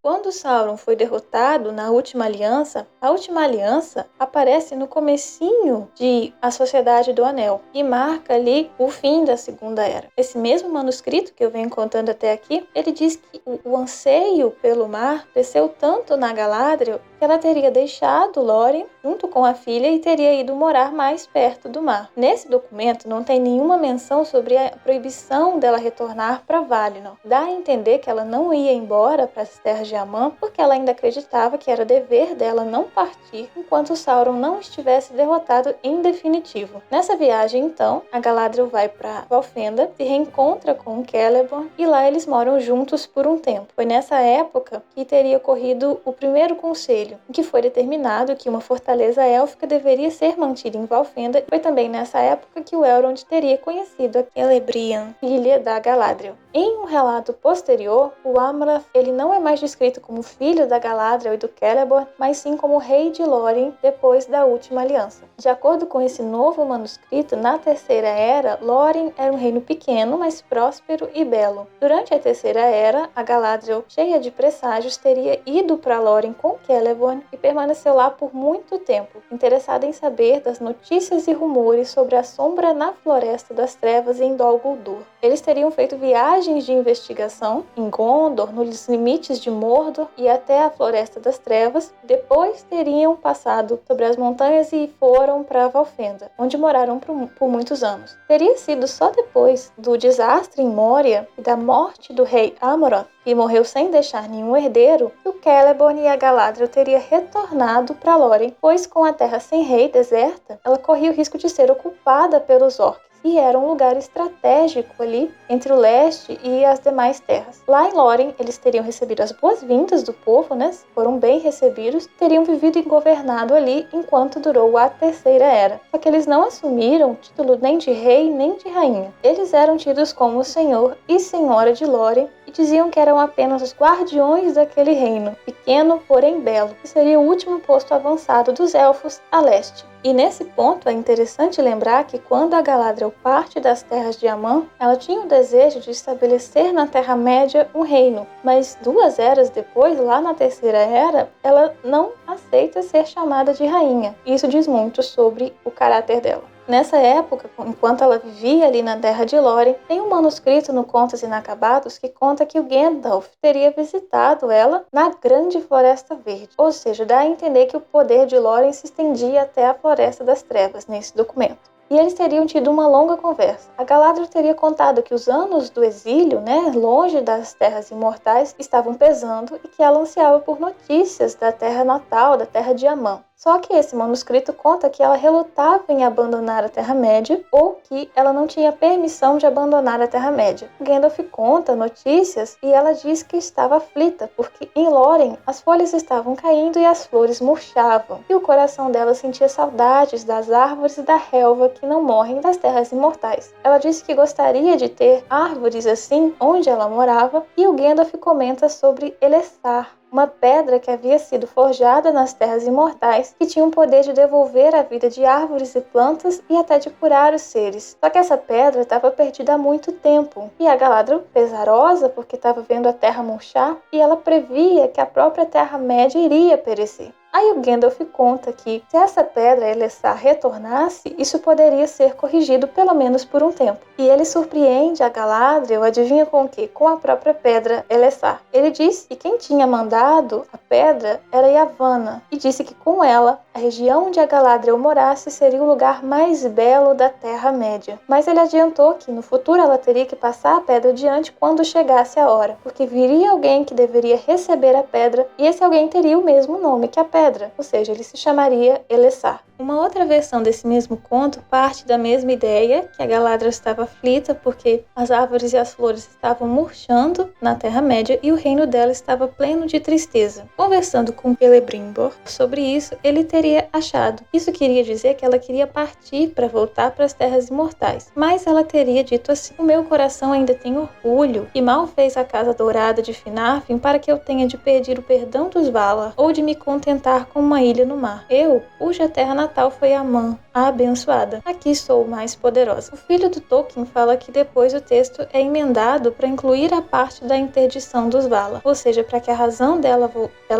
Quando Sauron foi derrotado na Última Aliança, a Última Aliança aparece no comecinho de A Sociedade do Anel e marca ali o fim da Segunda Era. Esse mesmo manuscrito que eu venho contando até aqui, ele diz que o anseio pelo mar cresceu tanto na Galadriel que ela teria deixado Lórien junto com a filha e teria ido morar mais perto do mar. Nesse documento não tem nenhuma menção sobre a proibição dela retornar para Valinor. Dá a entender que ela não ia embora para as terras de Amon porque ela ainda acreditava que era dever dela não partir enquanto Sauron não estivesse derrotado em definitivo. Nessa viagem, então, a Galadriel vai para Valfenda, se reencontra com Celeborn e lá eles moram juntos por um tempo. Foi nessa época que teria ocorrido o primeiro conselho, em que foi determinado que uma fortaleza élfica deveria ser mantida em Valfenda. Foi também nessa época que o Elrond teria conhecido a Celebrian, filha da Galadriel. Em um relato posterior, o Amrath ele não é mais descrito como filho da Galadriel e do Celeborn, mas sim como rei de Lórien depois da Última Aliança. De acordo com esse novo manuscrito, na Terceira Era, Lórien era um reino pequeno, mas próspero e belo. Durante a Terceira Era, a Galadriel, cheia de presságios, teria ido para Lórien com Celeborn e permaneceu lá por muito tempo, interessada em saber das notícias e rumores sobre a sombra na Floresta das Trevas em Dol Guldur. Eles teriam feito viagens de investigação em Gondor, nos limites de Mordor e até a Floresta das Trevas. Depois teriam passado sobre as montanhas e foram para Valfenda, onde moraram por muitos anos. Teria sido só depois do desastre em Moria e da morte do rei Amroth, que morreu sem deixar nenhum herdeiro, que o Celeborn e a Galadriel teria retornado para Lórien, pois com a terra sem rei deserta, ela corria o risco de ser ocupada pelos orcs. E era um lugar estratégico ali entre o leste e as demais terras. Lá em Lórien, eles teriam recebido as boas-vindas do povo, né? Foram bem recebidos, teriam vivido e governado ali enquanto durou a Terceira Era. Só que eles não assumiram título nem de rei nem de rainha. Eles eram tidos como senhor e senhora de Lórien e diziam que eram apenas os guardiões daquele reino, pequeno porém belo, que seria o último posto avançado dos elfos a leste. E nesse ponto é interessante lembrar que quando a Galadriel parte das terras de Aman, ela tinha o desejo de estabelecer na Terra-média um reino, mas 2 eras depois, lá na Terceira Era, ela não aceita ser chamada de rainha. Isso diz muito sobre o caráter dela. Nessa época, enquanto ela vivia ali na Terra de Lórien, tem um manuscrito no Contos Inacabados que conta que o Gandalf teria visitado ela na Grande Floresta Verde. Ou seja, dá a entender que o poder de Lórien se estendia até a Floresta das Trevas nesse documento. E eles teriam tido uma longa conversa. A Galadriel teria contado que os anos do exílio, longe das terras imortais, estavam pesando e que ela ansiava por notícias da terra natal, da terra de Aman. Só que esse manuscrito conta que ela relutava em abandonar a Terra-média ou que ela não tinha permissão de abandonar a Terra-média. Gandalf conta notícias e ela diz que estava aflita porque em Lórien as folhas estavam caindo e as flores murchavam. E o coração dela sentia saudades das árvores e da relva que não morrem das terras imortais. Ela disse que gostaria de ter árvores assim onde ela morava e o Gandalf comenta sobre Elessar, uma pedra que havia sido forjada nas terras imortais, que tinha o poder de devolver a vida de árvores e plantas e até de curar os seres. Só que essa pedra estava perdida há muito tempo, e a Galadriel, pesarosa porque estava vendo a terra murchar, e ela previa que a própria Terra-média iria perecer. Aí o Gandalf conta que, se essa pedra Elessar retornasse, isso poderia ser corrigido pelo menos por um tempo. E ele surpreende a Galadriel, adivinha com o quê? Com a própria pedra Elessar. Ele diz que quem tinha mandado a pedra era Yavanna, e disse que com ela, a região onde a Galadriel morasse seria o lugar mais belo da Terra-média. Mas ele adiantou que no futuro ela teria que passar a pedra adiante quando chegasse a hora, porque viria alguém que deveria receber a pedra, e esse alguém teria o mesmo nome que a pedra, ou seja, ele se chamaria Elessar. Uma outra versão desse mesmo conto parte da mesma ideia, que a Galadriel estava aflita porque as árvores e as flores estavam murchando na Terra-média e o reino dela estava pleno de tristeza. Conversando com Celebrimbor sobre isso, ele teria achado. Isso queria dizer que ela queria partir para voltar para as terras imortais, mas ela teria dito assim: o meu coração ainda tem orgulho e mal fez a Casa Dourada de Finarfin para que eu tenha de pedir o perdão dos Valar ou de me contentar com uma ilha no mar. Eu, cuja terra natal tal foi Amã, a abençoada. Aqui sou mais poderosa. O filho do Tolkien fala que depois o texto é emendado para incluir a parte da interdição dos Valar, ou seja, para que a razão dela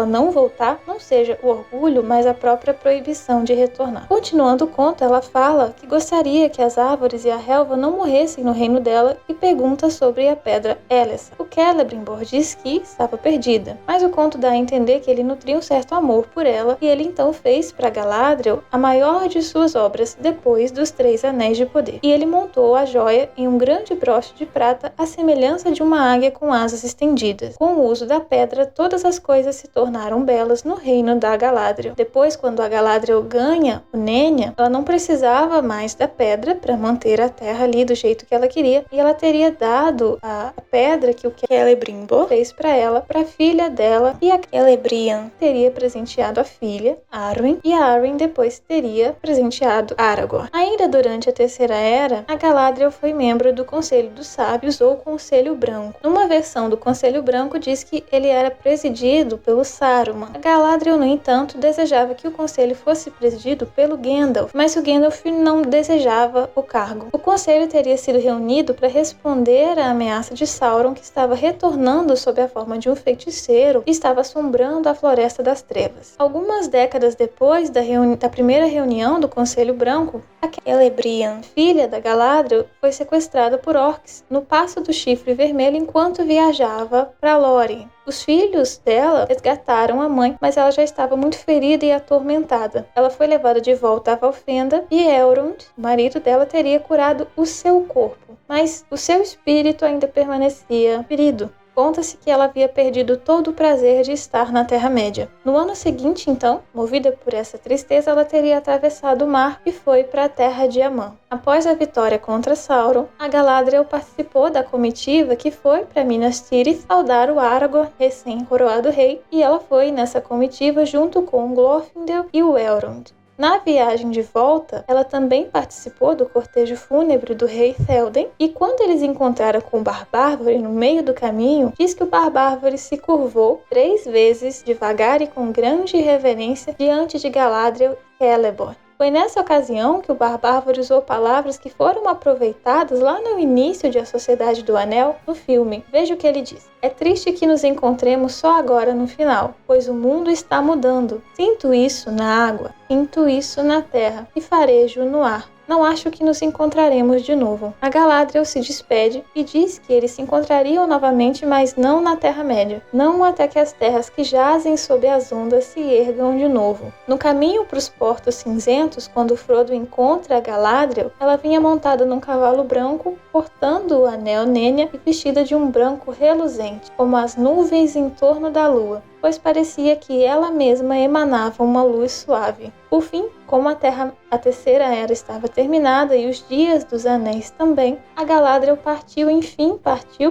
não voltar não seja o orgulho, mas a própria proibição de retornar. Continuando o conto, ela fala que gostaria que as árvores e a relva não morressem no reino dela e pergunta sobre a pedra Elessa. O Celebrimbor diz que estava perdida, mas o conto dá a entender que ele nutria um certo amor por ela e ele então fez para Galadriel a maior de suas obras depois dos 3 Anéis de Poder. E ele montou a joia em um grande broche de prata à semelhança de uma águia com asas estendidas. Com o uso da pedra, todas as coisas se tornaram belas no reino da Galadriel. Depois, quando a Galadriel ganha o Nenya, ela não precisava mais da pedra para manter a terra ali do jeito que ela queria, e ela teria dado a pedra que o Celebrimbor fez para ela, para a filha dela, e a Celebrian teria presenteado a filha, Arwen, e a Arwen depois teria presenteado Aragorn. Ainda durante a Terceira Era, a Galadriel foi membro do Conselho dos Sábios ou Conselho Branco. Numa versão do Conselho Branco diz que ele era presidido pelo Saruman. A Galadriel, no entanto, desejava que o conselho fosse presidido pelo Gandalf, mas o Gandalf não desejava o cargo. O conselho teria sido reunido para responder à ameaça de Sauron, que estava retornando sob a forma de um feiticeiro e estava assombrando a Floresta das Trevas. Algumas décadas depois da primeira reunião do Conselho Branco, a Celebrian, filha da Galadriel, foi sequestrada por orcs no Passo do Chifre Vermelho enquanto viajava para Lórien. Os filhos dela resgataram a mãe, mas ela já estava muito ferida e atormentada. Ela foi levada de volta a Valfenda e Elrond, o marido dela, teria curado o seu corpo, mas o seu espírito ainda permanecia ferido. Conta-se que ela havia perdido todo o prazer de estar na Terra-média. No ano seguinte, então, movida por essa tristeza, ela teria atravessado o mar e foi para a Terra de Amã. Após a vitória contra Sauron, a Galadriel participou da comitiva que foi para Minas Tirith saudar o Aragorn, recém-coroado rei, e ela foi nessa comitiva junto com o Glorfindel e o Elrond. Na viagem de volta, ela também participou do cortejo fúnebre do rei Théoden, e quando eles encontraram com o Barbárvore no meio do caminho, diz que o Barbárvore se curvou 3 vezes, devagar e com grande reverência, diante de Galadriel e Celeborn. Foi nessa ocasião que o Barbárvore usou palavras que foram aproveitadas lá no início de A Sociedade do Anel, no filme. Veja o que ele diz. É triste que nos encontremos só agora no final, pois o mundo está mudando. Sinto isso na água, sinto isso na terra e farejo no ar. Não acho que nos encontraremos de novo. A Galadriel se despede e diz que eles se encontrariam novamente, mas não na Terra-média. Não até que as terras que jazem sob as ondas se ergam de novo. No caminho para os Portos Cinzentos, quando Frodo encontra a Galadriel, ela vinha montada num cavalo branco, portando o anel Nenya e vestida de um branco reluzente, como as nuvens em torno da lua, pois parecia que ela mesma emanava uma luz suave. Por fim, como a Terceira Era estava terminada e os dias dos anéis também, a Galadriel partiu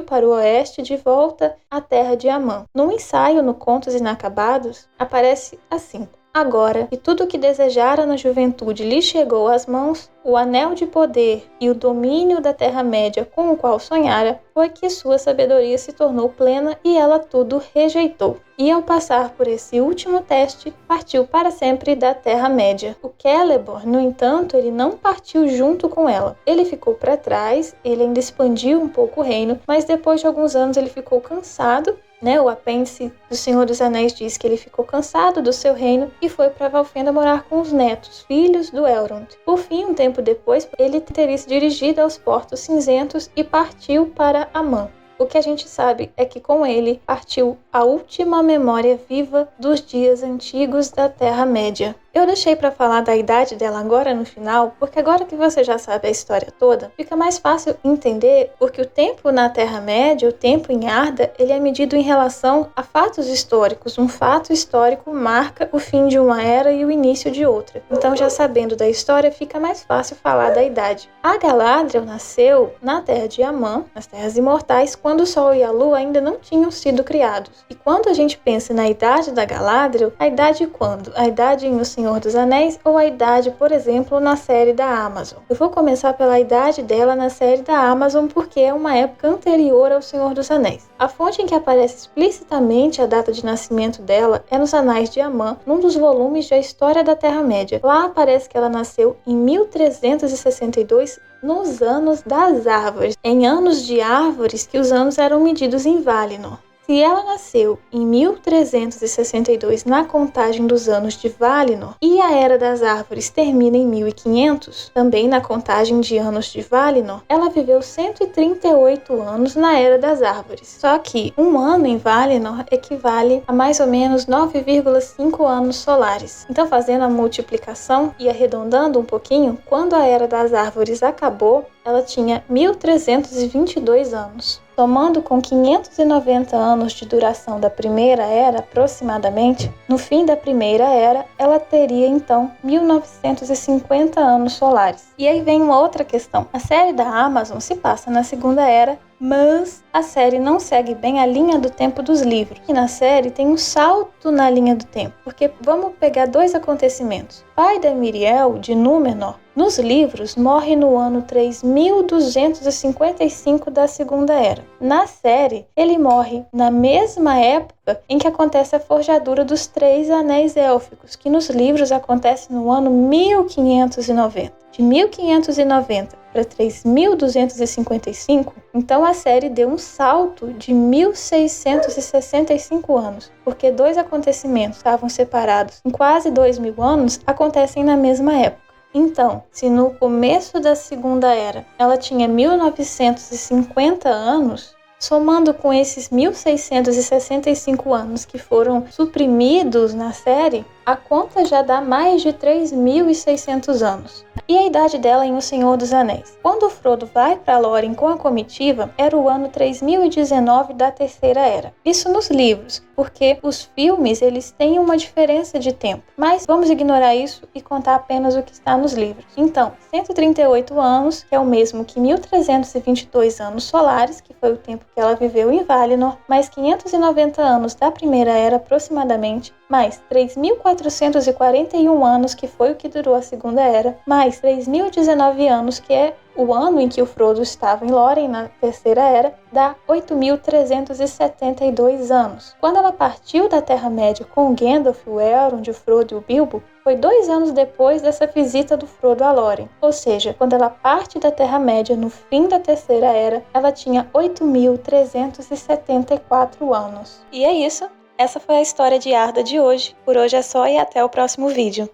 para o oeste de volta à Terra de Amã. Num ensaio no Contos Inacabados, aparece assim: agora que tudo o que desejara na juventude lhe chegou às mãos, o anel de poder e o domínio da Terra-média com o qual sonhara, foi que sua sabedoria se tornou plena e ela tudo rejeitou. E ao passar por esse último teste, partiu para sempre da Terra-média. O Celeborn, no entanto, ele não partiu junto com ela. Ele ficou para trás, ele ainda expandiu um pouco o reino, mas depois de alguns anos ele ficou cansado. O apêndice do Senhor dos Anéis diz que ele ficou cansado do seu reino e foi para Valfenda morar com os netos, filhos do Elrond. Por fim, um tempo depois, ele teria se dirigido aos Portos Cinzentos e partiu para Amã. O que a gente sabe é que com ele partiu a última memória viva dos dias antigos da Terra-média. Eu deixei para falar da idade dela agora no final, porque agora que você já sabe a história toda, fica mais fácil entender porque o tempo na Terra-média, o tempo em Arda, ele é medido em relação a fatos históricos. Um fato histórico marca o fim de uma era e o início de outra. Então, já sabendo da história, fica mais fácil falar da idade. A Galadriel nasceu na Terra de Amã, nas Terras Imortais, quando o Sol e a Lua ainda não tinham sido criados. E quando a gente pensa na idade da Galadriel, a idade quando? A idade em O Senhor dos Anéis ou a idade, por exemplo, na série da Amazon. Eu vou começar pela idade dela na série da Amazon porque é uma época anterior ao Senhor dos Anéis. A fonte em que aparece explicitamente a data de nascimento dela é nos Anais de Aman, num dos volumes de A História da Terra-média. Lá aparece que ela nasceu em 1362, nos Anos das Árvores, em anos de árvores que os anos eram medidos em Valinor. Se ela nasceu em 1362 na contagem dos anos de Valinor e a Era das Árvores termina em 1500, também na contagem de anos de Valinor, ela viveu 138 anos na Era das Árvores. Só que um ano em Valinor equivale a mais ou menos 9,5 anos solares. Então, fazendo a multiplicação e arredondando um pouquinho, quando a Era das Árvores acabou, ela tinha 1322 anos. Somando com 590 anos de duração da Primeira Era, aproximadamente, no fim da Primeira Era, ela teria então 1950 anos solares. E aí vem uma outra questão. A série da Amazon se passa na Segunda Era, mas a série não segue bem a linha do tempo dos livros. E na série tem um salto na linha do tempo, porque vamos pegar dois acontecimentos. O pai da Miriel, de Númenor, nos livros morre no ano 3255 da Segunda Era. Na série, ele morre na mesma época em que acontece a forjadura dos 3 anéis élficos, que nos livros acontece no ano 1590. De 1590 para 3255, então a série deu um salto de 1665 anos, porque 2 acontecimentos estavam separados em quase 2000 anos, acontecem na mesma época. Então, se no começo da Segunda Era ela tinha 1950 anos, somando com esses 1665 anos que foram suprimidos na série, a conta já dá mais de 3.600 anos. E a idade dela em O Senhor dos Anéis? Quando o Frodo vai para Lórien com a comitiva, era o ano 3019 da Terceira Era. Isso nos livros, porque os filmes eles têm uma diferença de tempo. Mas vamos ignorar isso e contar apenas o que está nos livros. Então, 138 anos, que é o mesmo que 1322 anos solares, que foi o tempo que ela viveu em Valinor, mais 590 anos da Primeira Era aproximadamente, mais 3.441 anos, que foi o que durou a Segunda Era, mais 3.019 anos, que é o ano em que o Frodo estava em Lórien, na Terceira Era, dá 8.372 anos. Quando ela partiu da Terra-média com o Gandalf, o Elrond, o Frodo e o Bilbo, foi 2 anos depois dessa visita do Frodo a Lórien. Ou seja, quando ela parte da Terra-média no fim da Terceira Era, ela tinha 8.374 anos. E é isso. Essa foi a história de Arda de hoje. Por hoje é só e até o próximo vídeo.